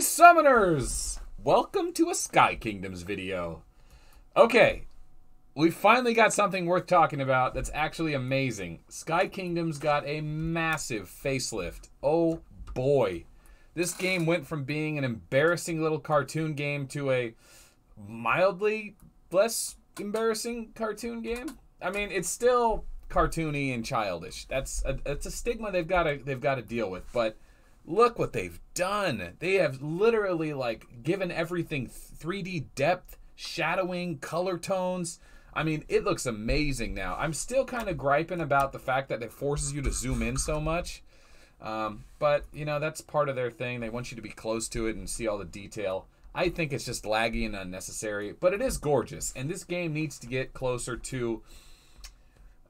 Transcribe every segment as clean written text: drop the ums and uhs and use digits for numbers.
Greetings, Summoners! Welcome to a Sky Kingdoms video. Okay, we finally got something worth talking about that's actually amazing. Sky Kingdoms got a massive facelift. Oh boy. This game went from being an embarrassing little cartoon game to a mildly less embarrassing cartoon game. I mean, it's still cartoony and childish. That's a stigma they've got to deal with, but look what they've done. They have literally like given everything 3D depth, shadowing, color tones. I mean, it looks amazing now. I'm still kind of griping about the fact that it forces you to zoom in so much. But, you know, that's part of their thing. They want you to be close to it and see all the detail. I think it's just laggy and unnecessary, but it is gorgeous. And this game needs to get closer to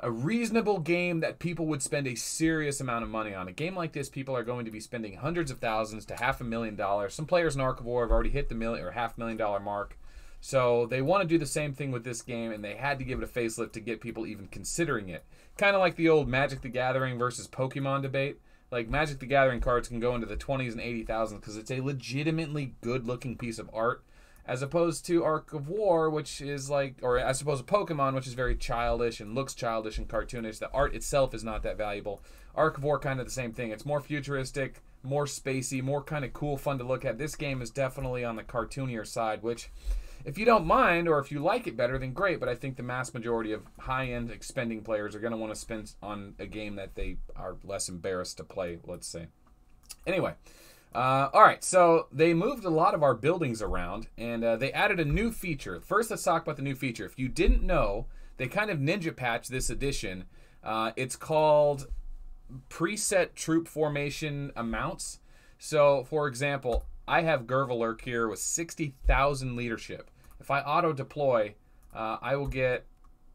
a reasonable game that people would spend a serious amount of money on. A game like this, people are going to be spending hundreds of thousands to $500,000. Some players in Ark of War have already hit the $500,000 mark. So they want to do the same thing with this game, and they had to give it a facelift to get people even considering it. Kind of like the old Magic the Gathering versus Pokemon debate. Like, Magic the Gathering cards can go into the 20s and 80,000 because it's a legitimately good-looking piece of art, as opposed to Ark of War, which is like, or I suppose Pokemon, which is very childish and looks childish and cartoonish. The art itself is not that valuable. Ark of War, kind of the same thing. It's more futuristic, more spacey, more kind of cool, fun to look at. This game is definitely on the cartoonier side, which, if you don't mind, or if you like it better, then great. But I think the mass majority of high-end expending players are going to want to spend on a game that they are less embarrassed to play, let's say. Anyway. Alright, so they moved a lot of our buildings around, and they added a new feature. First, let's talk about the new feature. If you didn't know, they kind of ninja patched this edition. It's called preset troop formation amounts. So, for example, I have Gervalurk here with 60,000 leadership. If I auto-deploy, I will get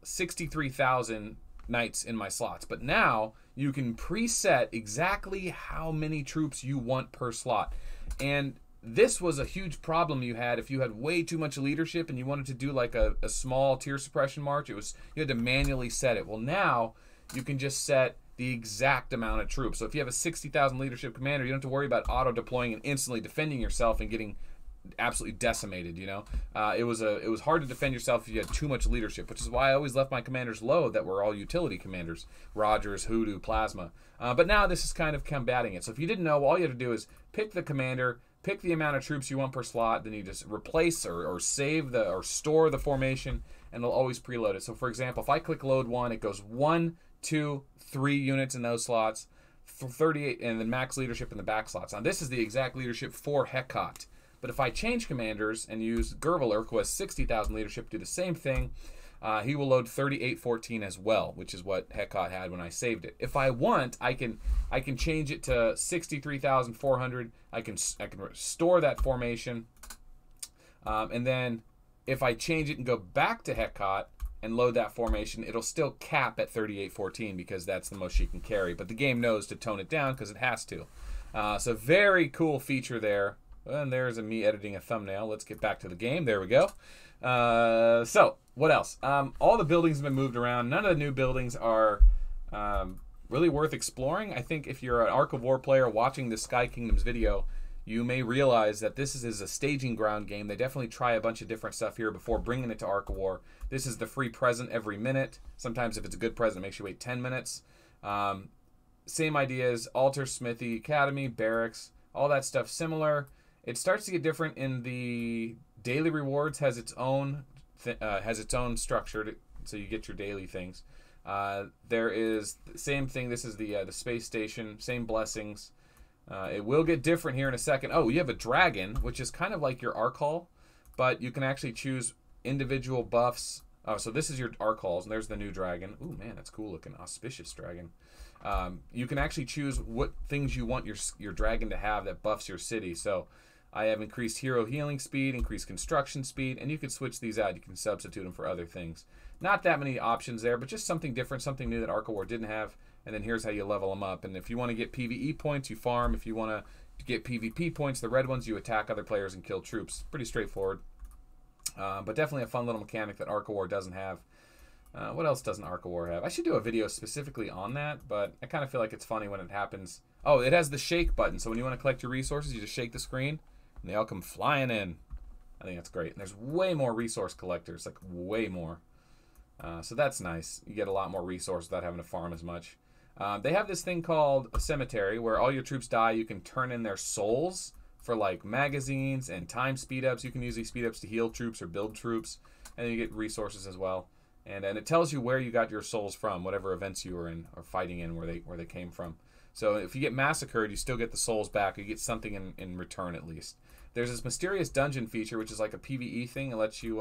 63,000 knights in my slots. But now you can preset exactly how many troops you want per slot. And this was a huge problem you had if you had way too much leadership and you wanted to do like a small tier suppression march. You had to manually set it. Well, now you can just set the exact amount of troops. So if you have a 60,000 leadership commander, you don't have to worry about auto deploying and instantly defending yourself and getting absolutely decimated. You know, it was hard to defend yourself if you had too much leadership, which is why I always left my commanders low that were all utility commanders: Rogers, Hoodoo, Plasma. But now this is kind of combating it. So if you didn't know, all you have to do is pick the commander, pick the amount of troops you want per slot, then you just replace or save or store the formation, and it'll always preload it. So for example, if I click load 1, it goes 1, 2, 3 units in those slots, 38, and then max leadership in the back slots. Now this is the exact leadership for Hekot. But if I change commanders and use Gervalurk, who has 60,000 leadership, do the same thing, he will load 3814 as well, which is what Hekot had when I saved it. If I want, I can change it to 63,400. I can store that formation, and then if I change it and go back to Hekot and load that formation, it'll still cap at 3814 because that's the most she can carry. But the game knows to tone it down because it has to. So very cool feature there. And there's me editing a thumbnail. Let's get back to the game. There we go. So, what else? All the buildings have been moved around. None of the new buildings are really worth exploring. I think if you're an Ark of War player watching this Sky Kingdoms video, you may realize that this is a staging ground game. They definitely try a bunch of different stuff here before bringing it to Ark of War. This is the free present every minute. Sometimes if it's a good present, it makes you wait 10 minutes. Same ideas: altar, smithy, academy, barracks, all that stuff similar. It starts to get different in the daily rewards. Has its own structure, so you get your daily things. There is the same thing. This is the space station. Same blessings. It will get different here in a second. Oh, you have a dragon, which is kind of like your Ark Hall, but you can actually choose individual buffs. Oh, so this is your Ark Halls, and there's the new dragon. Ooh, man, that's cool looking. Auspicious dragon. You can actually choose what things you want your dragon to have that buffs your city. So I have increased hero healing speed, increased construction speed, and you can switch these out. You can substitute them for other things. Not that many options there, but just something different, something new that Ark of War didn't have. And then here's how you level them up. And if you want to get PvE points, you farm. If you want to get PvP points, the red ones, you attack other players and kill troops. Pretty straightforward. But definitely a fun little mechanic that Ark of War doesn't have. What else doesn't Ark of War have? I should do a video specifically on that, but I kind of feel like it's funny when it happens. Oh, it has the shake button. So when you want to collect your resources, you just shake the screen, And they all come flying in. I think that's great. And there's way more resource collectors, like way more. So that's nice. You get a lot more resources without having to farm as much. They have this thing called a cemetery where all your troops die. You can turn in their souls for like magazines and time speed ups. You can use these speed ups to heal troops or build troops, and then you get resources as well. And it tells you where you got your souls from, whatever events you were in or fighting in, where they came from. So if you get massacred, you still get the souls back. You get something in return at least. There's this mysterious dungeon feature, which is like a PvE thing. It lets you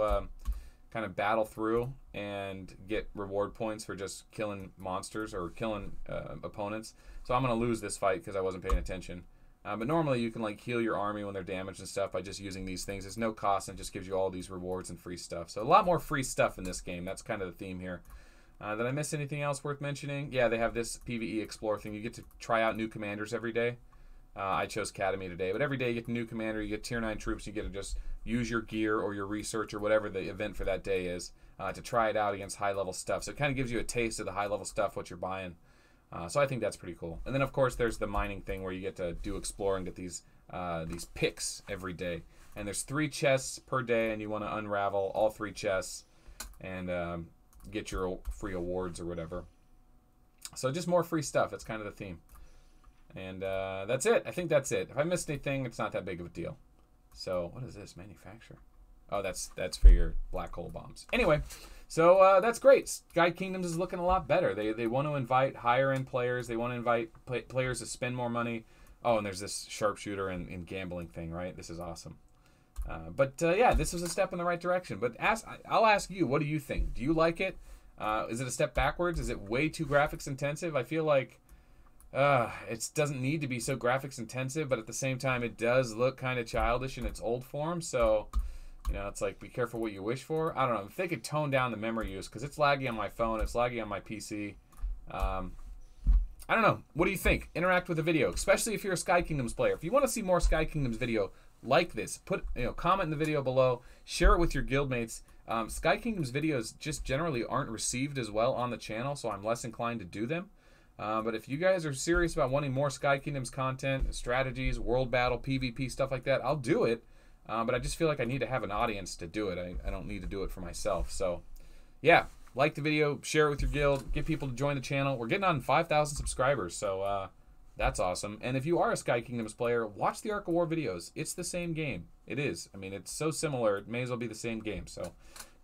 kind of battle through and get reward points for just killing monsters or killing opponents. So I'm going to lose this fight because I wasn't paying attention. But normally you can like heal your army when they're damaged and stuff by just using these things. There's no cost and it just gives you all these rewards and free stuff. So a lot more free stuff in this game. That's kind of the theme here. Did I miss anything else worth mentioning? Yeah, they have this PvE Explore thing. You get to try out new commanders every day. I chose Academy today, but every day you get a new commander, you get tier 9 troops, you get to just use your gear or your research or whatever the event for that day is to try it out against high-level stuff. So it kind of gives you a taste of the high-level stuff, what you're buying. So I think that's pretty cool. And then, of course, there's the mining thing where you get to do Explore and get these picks every day. And there's 3 chests per day, and you want to unravel all 3 chests and get your free awards or whatever. So just more free stuff. That's kind of the theme. And that's it. I think that's it. If I missed anything, it's not that big of a deal. So what is this? Manufacturer. Oh, that's for your black hole bombs. Anyway, so that's great. Sky Kingdoms is looking a lot better. They want to invite higher end players. They want to invite players to spend more money. Oh, and there's this sharpshooter and gambling thing, right? This is awesome. Yeah, this was a step in the right direction. But I'll ask you, what do you think? Do you like it? Is it a step backwards? Is it way too graphics intensive? I feel like it doesn't need to be so graphics intensive, but at the same time, it does look kind of childish in its old form. So, you know, it's like, be careful what you wish for. I don't know. If they could tone down the memory use, because it's laggy on my phone, it's laggy on my PC. I don't know. What do you think? Interact with the video, especially if you're a Sky Kingdoms player. If you want to see more Sky Kingdoms video like this, comment in the video below. Share it with your guildmates. Sky Kingdoms videos just generally aren't received as well on the channel, so I'm less inclined to do them. But if you guys are serious about wanting more Sky Kingdoms content, strategies, world battle, PvP, stuff like that, I'll do it. But I just feel like I need to have an audience to do it. I don't need to do it for myself. So, yeah, like the video, share it with your guild, get people to join the channel. We're getting on 5,000 subscribers, so that's awesome. And if you are a Sky Kingdoms player, watch the Arc of War videos. It's the same game. It is. I mean, it's so similar. It may as well be the same game. So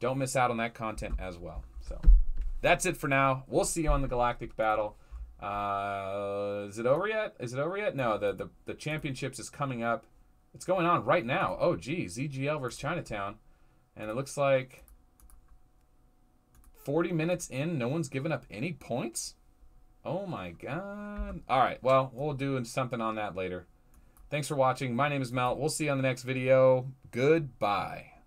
don't miss out on that content as well. So that's it for now. We'll see you on the Galactic Battle. Is it over yet? Is it over yet? No, the championships is coming up. It's going on right now. Oh, geez. ZGL versus Chinatown. And it looks like 40 minutes in, no one's given up any points? Oh, my God. All right. Well, we'll do something on that later. Thanks for watching. My name is Melt. We'll see you on the next video. Goodbye.